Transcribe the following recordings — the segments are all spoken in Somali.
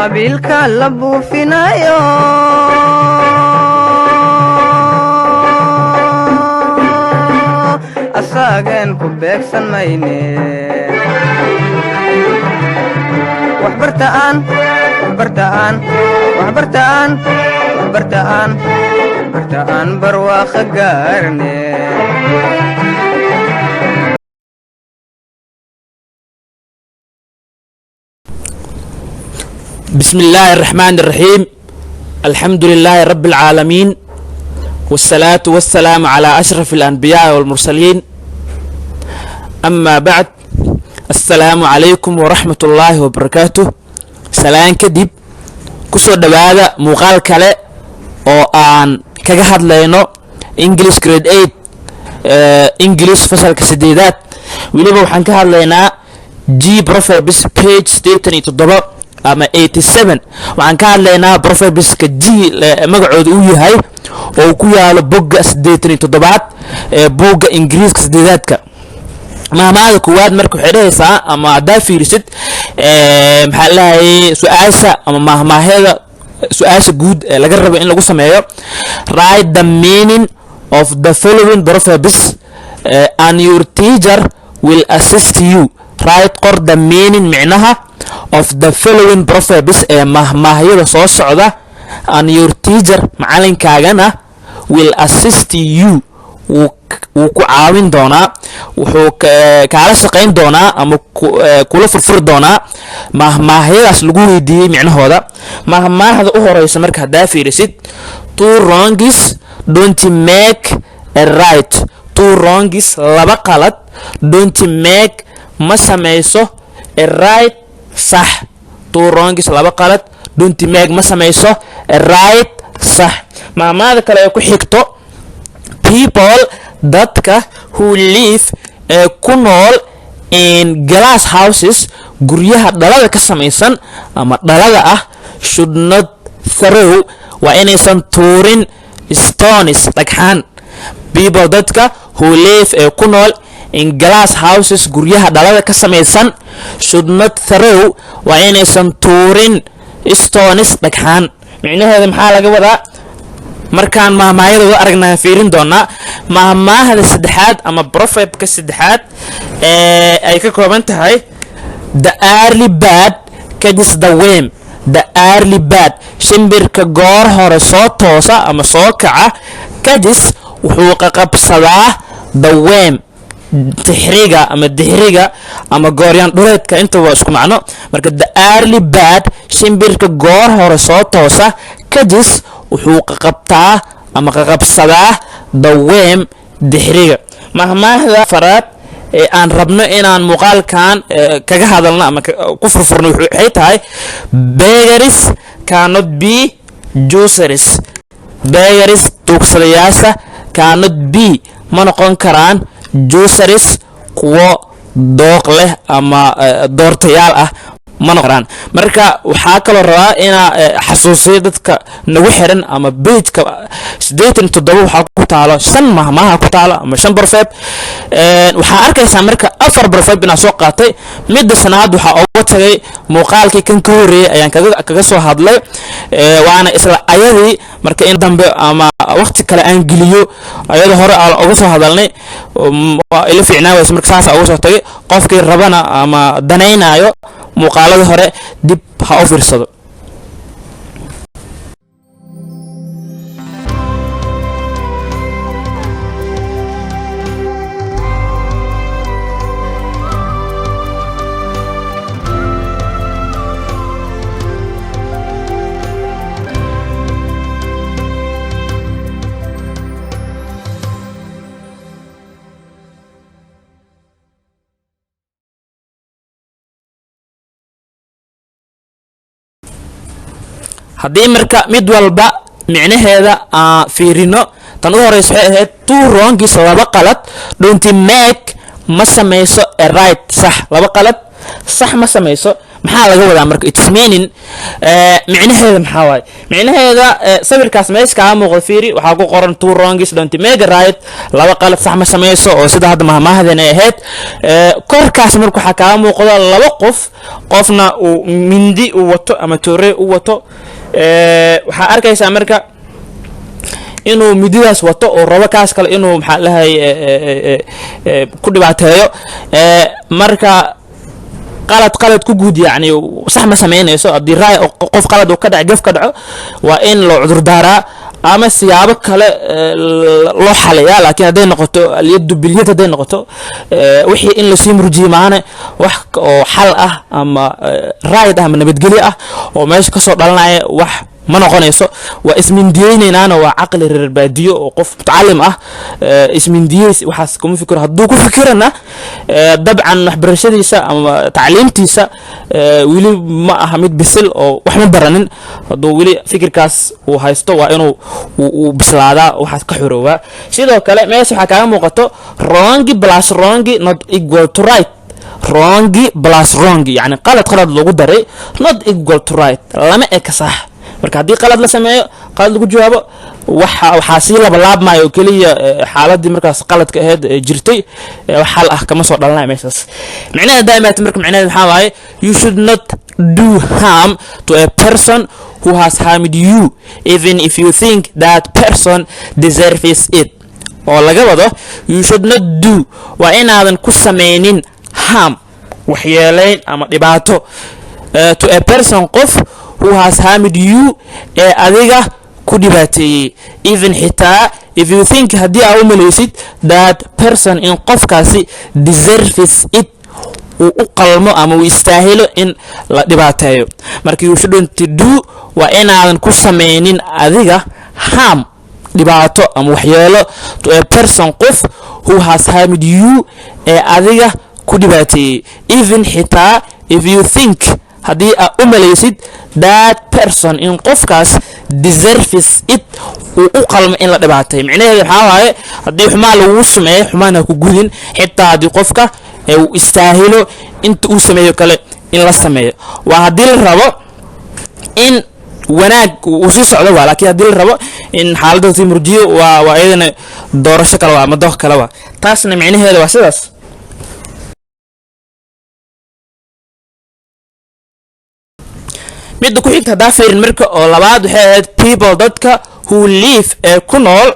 qabiilka la buufinayo asaagan ku beegsan mayne waxbartaan barwaaqa gaarne بسم الله الرحمن الرحيم الحمد لله رب العالمين والصلاة والسلام على أشرف الأنبياء والمرسلين أما بعد السلام عليكم ورحمة الله وبركاته سلام كدب كسو دبادة مقال كالي oo aan kaga hadlayno English grade 8 English fasalka 8aad waliba waxaan ka hadlaynaa G Proverbs page 87 ama 87 waxaan ka hadlaynaa Proverbska G magacoodu uu yahay oo ku yaalo bogga 87aad ee bogga Ingiriiska 8aadka maamada kuwaad markuu xidhaysa ama hadaa fiirisid maxaa lahaye su'aasha ama mahmaahada su'aasha guud ee laga rabo in lagu sameeyo write the meaning of the following proverbs and your teacher will assist you write qor the meaning micnaha of the following proverbs ee mahmaahyada soo socda and your teacher macalinkaagana will assist you wuu ku caawin doonaa wuxuu kaala shaqayn doonaa ama kula furfuri doonaa mahmaahyadaas lagu weydiiyey micnahooda mahmaahda u horeysa marka hadaa fiirisid two wrongs don't make a right two wrongs laba qalad don't make ma samayso a right sax two wrongs laba qalad don't make ma samayso a right sax mahmaahda kale ee ku xigto people dadka who live ku nool in glass houses guryaha dhalada ka samaysan ama dhalada ah should not throw waa inaysan tuurin stones dhagxaan people dadka who live ku nool in glass houses guryaha dhalada ka samaysan should not throw waa inaysan tuurin stones dhagxaan micnaheedu maxaa laga wadaa markaan mahmaahada aragnaa fiirin doonaa mahmaahda saddexaad ama proverbka saddexaad ay ka kooban tahay the early bird catches the worm the early bird shimbirka goor hore soo toosa ama soo kaca catches wuxuu qabsadaa the worm tixriga ama dixriga ama gooryaan dhuleedka inta waa isku macno marka the early bird shimbirka goor hore soo toosa catches wuxuu qabtaa ama qabsadaa the worm dixriga mahmaahda faraad ee aan rabno inaan muuqaalkan kaga hadalno ama ku furfurno waxay tahay beggars cannot be juicers beggars tuugsadayaasha cannot be ma noqon karaan juicers kuwo dooq leh ama doortayaal ah ma noqon marka waxaa kaloo rabaa inaa xasuusiyo dadka nagu xiran ama page-ka 87 waxaa ku taalo 5 mahmaaha ku taalo ama 5 proverb waxaa arkaysaa marka 4 proverb inaa soo qaatay midda shanaad waxaa uga tagay muuqaalkii kan ka horeeyay ayaan kaga soo hadlay waana isla ayadii marka in dambe ama waqti kale aan geliyo ayada hore aan uga soo hadalnay waa ila fiicnaa wayse marka saas uga soo tagay qofkii rabana ama danaynayo muuqaalada hore dib ha u fiirsado haddii marka mid walba micnaheeda aan fiirino tan u horeysa waxay ahayd two wrongs laba qalad don't make ma samayso a right sax laba qalad sax ma samayso maxaa laga wadaa marka it's meaning micnaheeda maxaa waaye micnaheeda sawirkaas meesha ka muuqda fiiri waxaa ku qoran two wrongs don't make a right laba qalad sax ma sameeyso oo sida hadda mahmaahdan ay ahayd korkaas marka waxaa ka muuqda laba qofna uu mindi u wato ama toore u wato waxaa arkaysaa marka inuu mididaas wato oo rabo kaas kale inuu maxaa lahay ku dhibaateeyo marka qalad ku guud yani sax ma sameynayso haddii raay qof qalad uu ka dhaco gaf ka dhaco waa in loo cudur daaraa ama siyaabo kale loo xaliyaa laakiin hadday noqoto aliyadu bilyad hadday noqoto wixii in lasii murjiyo maana wax oo xal ah ama raayid ah ama nabadgelyo ah oo meesha kasoo dhalanaya wax ma noqonayso waa ismindiyeynaynana waa caqli reer baadiyo oo qof mutacallim ah ismindiyeys waxaas kuma fikiro hadduu ku fikirana dabcan waxbarashadiisa ama tacliimtiisa weli ma aha mid bisil oo wax ma baranin hadduu weli fikirkaas uu haysto waa inuu uu bislaadaa waxaas ka xoroobaa sidoo kale meesha waxaa kaaga muuqato wrongi plus wrongi not equal to right wrongi plus wrongi yani qalad lagu daray not equal to right lama eka sax marka haddii qalad la sameeyo qalad lagu jawaabo waxaa sii labalaabmaayo keliya xaaladii markaas qaladka ahayd jirtay wax xal ah kama soo dhalanaya meeshaas micnaheeda daa'imaad marka micnaheeda maxaa waaye you should not do harm to a person who has harmed you even if you think that person deserves it oo laga wado you should not do waa inaadan ku sameynin harm waxyeelayn ama dhibaato to a person qof who has harmed you ee adiga ku dhibaateeyay even xitaa if you think haddii aa u malaysid that person in qofkaasi deserves it uu u qalmo ama uu istaahilo in la dhibaateeyo marka you shouldn't do waa inaadan ku sameynin adiga harm dhibaato ama waxyeelo to a person qof who has harmed you ee adiga ku dhibaateeyay even xitaa if you think haddii aa u malaysid that person in qofkaas deserves it uu u qalmo in la dhibaateeyo micnaheeda maxaa waaye haddii xumaan lagu sameeyo xumaan ha ku gudin xitaa haddii qofka uu istaahilo inta uu sameeyo kale in la sameeyo waa haddii la rabo in wanaag uu sii socdo waa laakiin haddii la rabo in xaaladda sii murjiyo waa iyadana doorasho kale waa ama doq kale waa taasna micnaheeda waa sidaas midda ku xigta haddaa fiirin marka oo labaad waxay ahayd people dadka who live ee ku nool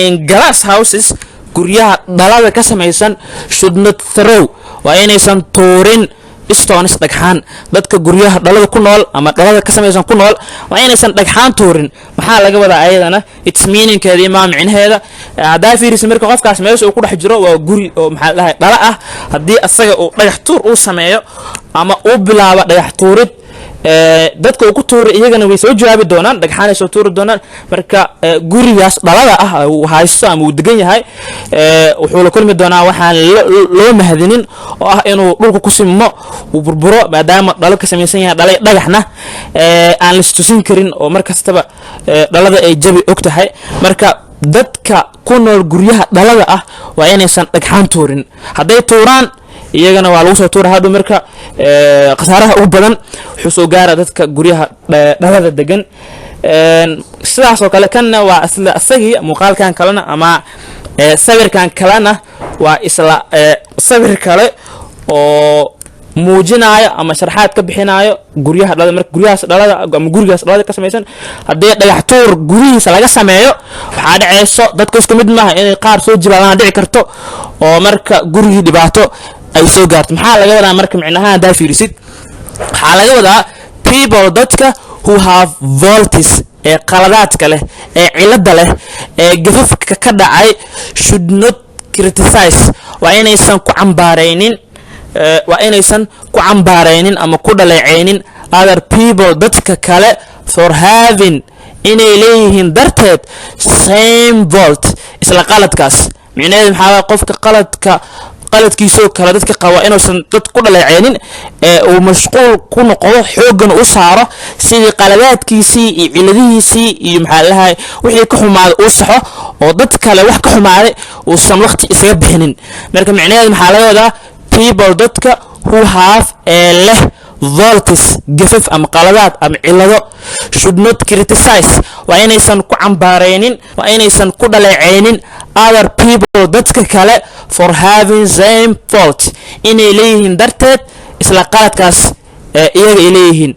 in glass houses guryaha dhalada ka samaysan should not throw waa inaysan tuurin stones dhagxaan dadka guryaha dhalada ku nool ama dhalada ka samaysan ku nool waa inaysan dhagxaan tuurin maxaa laga wadaa ayadana it's meaningkeeda ima micnaheeda haddaa fiirisid marka qofkaas meesha uu ku dhex jiro waa guri oo maxaa dhahay dhala ah haddii asaga uu dhagax tuur uu sameeyo ama uu bilaabo dhagax tuurid dadka uu ku tuuray iyagana way soo jawaabi doonaan dhagxaanay soo tuuri doonaan marka gurigaas dhalada ah uu haysto ama uu degan yahay wuxuu la kulmi doonaa waxaan loo mahadinin oo ah inuu dhulka ku simo uu burburo maadaama dhalo ka samaysan yahay dhalay dhagaxna aan la istusin karin oo markastaba dhalada ay jabi og tahay marka dadka ku nool guryaha dhalada ah waa inaysan dhagxaan tuurin hadday tuuraan iyagana waa lagu soo tuura hadhow marka khasaaraha ugu badan wuxuu soo gaara dadka guryaha dhalada degan sidaas oo kale kanna waa isla isagii muuqaalkan kalena ama sawirkan kalena waa isla sawir kale oo muujinayo ama sharxaad ka bixinayo guryaha dhalada marka guryahaas dhalada ama gurigaas dhalada ka samaysan haddii dhagax tuur gurihiisa laga sameeyo waxaa dhaceyso dadka isku mid maaha inay qaar soo jibaadaan dhici karto oo marka gurigii dhibaato ay soo gaarto maxaa laga wadaa marka micnaha haddaa fiirisid waxaa laga wadaa people dadka who have faults ee qaladaadka leh ee cilada leh ee gafafka ka dhacay should not criticize waa inaysan ku cambaaraynin ama ku dhaleecaynin other people dadka kale for having inay leeyihiin darteed same fault isla qaladkaas micnaheedu maxaa qofka qaladkiisoo kale dadka qaba inuusan dad ku dhaleecaynin uu mashquul ku noqdo xooggan u saaro sidii qaladaadkiisii iyo ciladihiisii iyo maxaa lahay wixii ka xumaaday uu saxo oo dad kale wax ka xumaaday uusan waqti isaga bixinin marka micnaheedu maxaa laga wadaa people dadka who have leh faults gafaf ama qaladaad ama cilado should not criticize waa inaysan ku cambaareynin waa inaysan ku dhaleeceynin other people dadka kale for having same fault inay leeyihiin darteed isla qaladkaas iyaga ay leeyihiin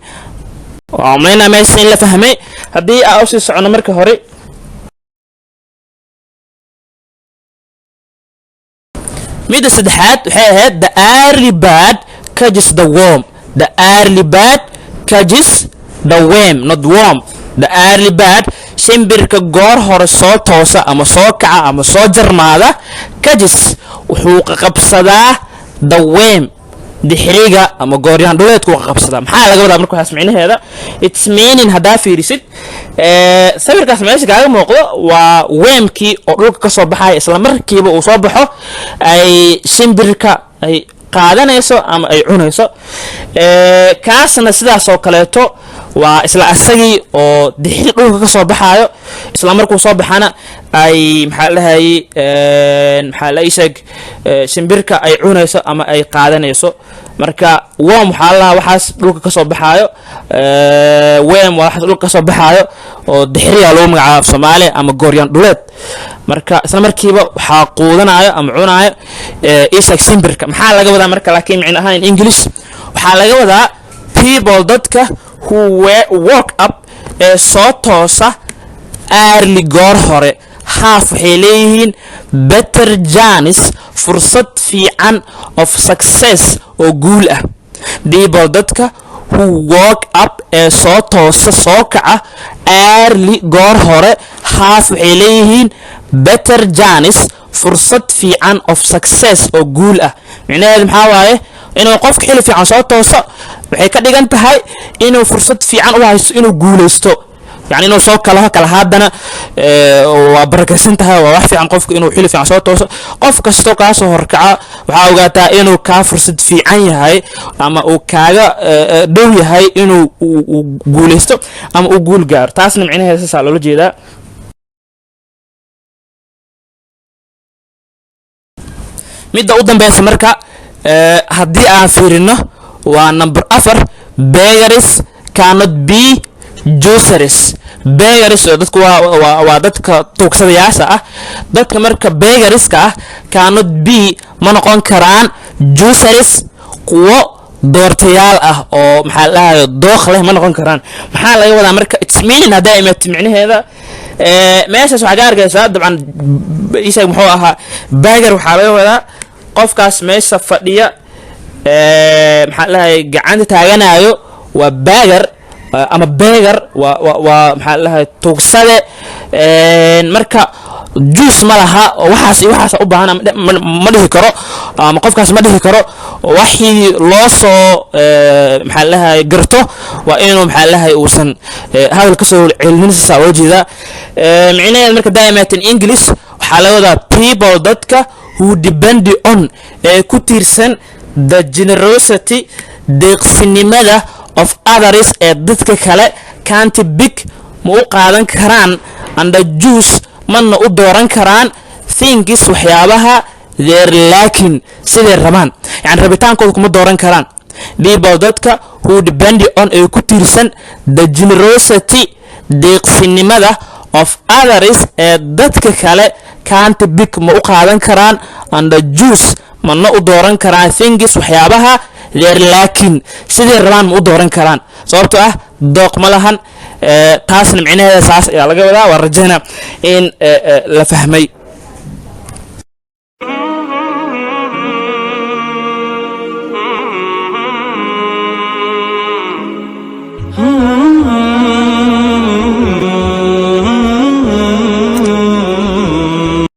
waa umaleynaa meesha in la fahmay haddii aan usii socono marka hore midda saddexaad waxay ahayd the early bird catches the worm the early bird catches the worm not worm the early bird shimbirka goor hore soo toosa ama soo kaca ama soo jarmaada catches wuxuu qabsadaa the worm dixiriga ama gooryahan dhuleedku qabsadaa maxaa laga wadaa marka waxaas micnaheeda it's meaning hadaa fiirisid sawirkaas meesha kaaga muuqdo waa wormkii oo dhulka ka soo baxay isla markiiba uu soo baxo ay shimbirka ay qaadanayso ama ay cunayso kaasna sidaas oo kaleeto waa isla asagii oo dixiri dhulka ka soo baxaayo isla markuu soo baxana ay maxaa la sheeg shimbirka ay cunayso ama ay qaadanayso marka worm waxaa la waxaas dhulka ka soo baxaayo worm waa waxaas dhulka ka soo baxaayo oo dixiriga lagu magacaabo Soomaali ama gooryan dhuleed marka isla markiiba waxa quudanayo ama cunayo isag shimbirka maxaa laga wadaa marka laakiin micno ahaan in English waxaa laga wadaa people dadka who woke up soo toosa early goor hore half waxay leeyihiin better chance fursad fiican of success oo guul ah people dadka who woke up soo toosa soo kaca early goor hore half waxay leeyihiin better chance fursad fiican of success oo guul ah micnaheedu maxaa waaye inuu qofka xilli fiican soo tooso waxay ka dhigan tahay inuu fursad fiican u haysto inuu guuleysto يعني إنه سوق كلها هادنا وبركسنت تها وواحد عن قفك إنه حلف عن صوت قفك استوك عصو هركعة وعاوغاتا إنه كافر صد في عين هاي أما وكاغا دوي هاي إنه قوليستو أما وقول جار تاسنا معناها أساس على الوجه ده مدة قدام بيس مركا هدي أفيرنا ونمبر أفر beggars cannot be juiceries beggars dadku waa dadka tuugsadayaasha ah dadka marka beggarska ah cannot be ma noqon karaan juiceries kuwo doortayaal ah oo maxaa la yiraahdo dooq leh ma noqon karaan maxaa laga wadaa marka it's meaning hadaa imaat micnaheeda meeshaas waxa gaar gaysaa dabcan isag muxuu ahaa beggar waxa laga wadaa qofkaas meesha fadhiya maxaa la yiraahdo gacanta taaganayo waa beggar ama beggar waa maxaa la yiraahdo tuugsade marka juice ma laha waxaas u baahan ma dhihi karo ama qofkaas ma dhihi karo wixii loo soo maxaa la yiraahdo garto waa inuu maxaa la yiraahdo uusan hadal ka soo cilminaysa wajida micnaheedu marka daaimatan English waxa la wadaa people dadka who depend on ku tiirsan the generosity deeqsinimada of others dadka kale can't big ma u qaadan karaan and juice manna u dooran karaan things waxyaabaha their lacking sidee rabaan yani rabitaankooda kuma dooran karaan people dadka who depend on ku tiirsan the generosity deeqsinimada of others dadka kale can't big ma u qaadan karaan and juice manna u dooran karaan things waxyaabaha their lacking sidee rabaan ma u dooran karaan sababtoo ah dooq ma lahan taasna micnaheeda saas ayaa laga wadaa waa rajayna in la fahmay Hmm.